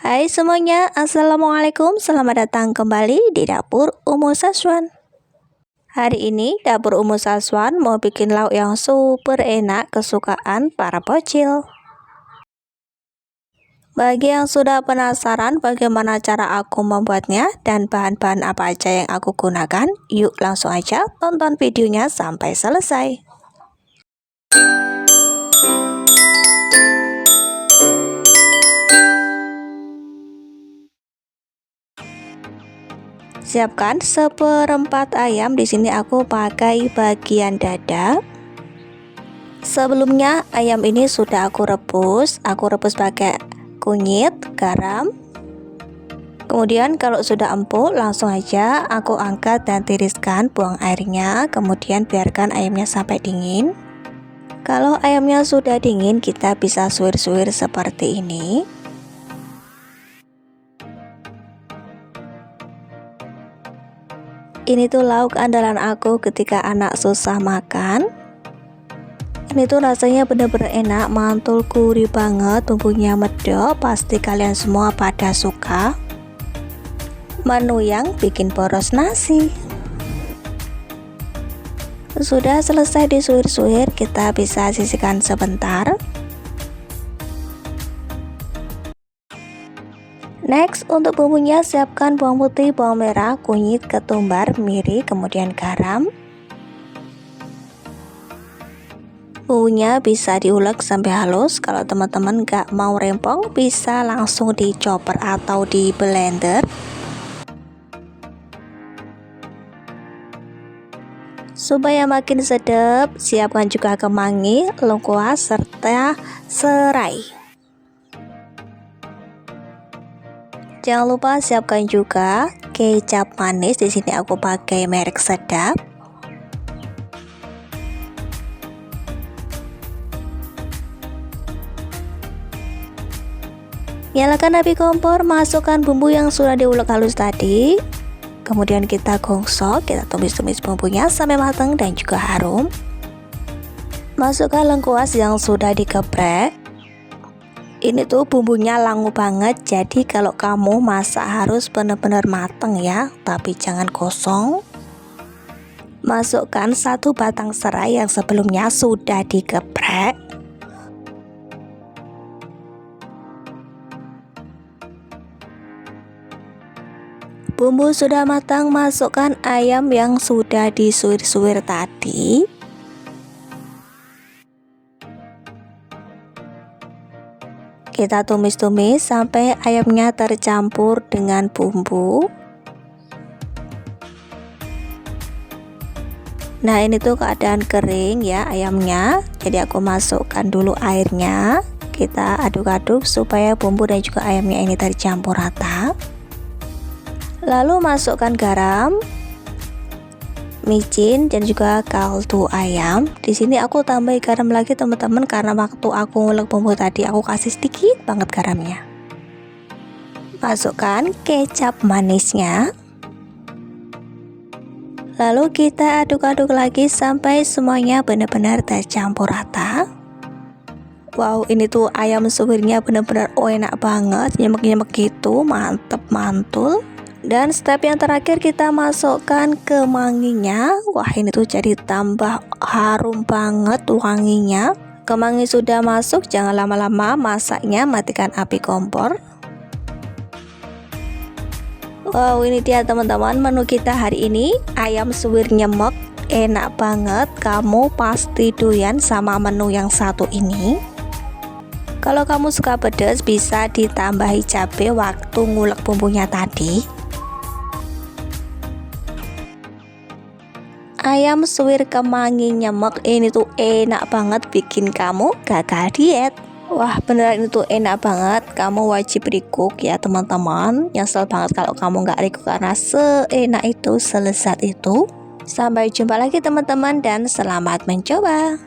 Hai semuanya, Assalamualaikum. Selamat datang kembali di dapur Umu Saswan. Hari ini dapur Umu Saswan mau bikin lauk yang super enak kesukaan para bocil. Bagi yang sudah penasaran bagaimana cara aku membuatnya dan bahan-bahan apa aja yang aku gunakan, yuk langsung aja tonton videonya sampai selesai. Siapkan seperempat ayam. Di sini aku pakai bagian dada. Sebelumnya ayam ini sudah aku rebus pakai kunyit, garam. Kemudian kalau sudah empuk langsung aja aku angkat dan tiriskan, buang airnya, kemudian biarkan ayamnya sampai dingin. Kalau ayamnya sudah dingin kita bisa suwir-suwir seperti ini. Ini tuh lauk andalan aku ketika anak susah makan. Ini tuh rasanya bener-bener enak, mantul, gurih banget, bumbunya medok. Pasti kalian semua pada suka. Menu yang bikin boros nasi. Sudah selesai disuir-suir, kita bisa sisihkan sebentar. Next, untuk bumbunya siapkan bawang putih, bawang merah, kunyit, ketumbar, miri, kemudian garam. Bumbunya bisa diulek sampai halus. Kalau teman-teman gak mau rempong, bisa langsung di chopper atau di blender. Supaya makin sedap, siapkan juga kemangi, lengkuas, serta serai. Jangan lupa siapkan juga kecap manis. Di sini aku pakai merek Sedap. Nyalakan api kompor, masukkan bumbu yang sudah diulek halus tadi. Kemudian kita gongsok, kita tumis-tumis bumbunya sampai matang dan juga harum. Masukkan lengkuas yang sudah digeprek. Ini tuh bumbunya langu banget, jadi kalau kamu masak harus benar-benar mateng ya, tapi jangan kosong. Masukkan 1 batang serai yang sebelumnya sudah digeprek. Bumbu sudah matang, masukkan ayam yang sudah disuir-suir tadi. Kita tumis-tumis sampai ayamnya tercampur dengan bumbu. Nah, ini tuh keadaan kering ya ayamnya. Jadi aku masukkan dulu airnya. Kita aduk-aduk supaya bumbu dan juga ayamnya ini tercampur rata. Lalu masukkan garam, micin, dan juga kaldu ayam. Di sini aku tambah garam lagi teman-teman, karena waktu aku ngulek bumbu tadi aku kasih sedikit banget garamnya. Masukkan kecap manisnya. Lalu kita aduk-aduk lagi sampai semuanya benar-benar tercampur rata. Wow, ini tuh ayam suwirnya benar-benar enak banget, nyemek-nyemek gitu, mantep mantul. Dan step yang terakhir kita masukkan kemanginya. Wah, ini tuh jadi tambah harum banget wanginya. Kemangi sudah masuk, jangan lama-lama masaknya, matikan api kompor. Wow, ini dia teman-teman menu kita hari ini. Ayam suwir nyemek, enak banget. Kamu pasti doyan sama menu yang satu ini. Kalau kamu suka pedas, bisa ditambahi cabai waktu ngulek bumbunya tadi. Ayam suwir kemangi nyemek ini tuh enak banget, bikin kamu gagal diet. Wah, beneran ini tuh enak banget. Kamu wajib recook ya teman-teman. Nyesel banget kalau kamu nggak recook karena seenak itu, selezat itu. Sampai jumpa lagi teman-teman dan selamat mencoba.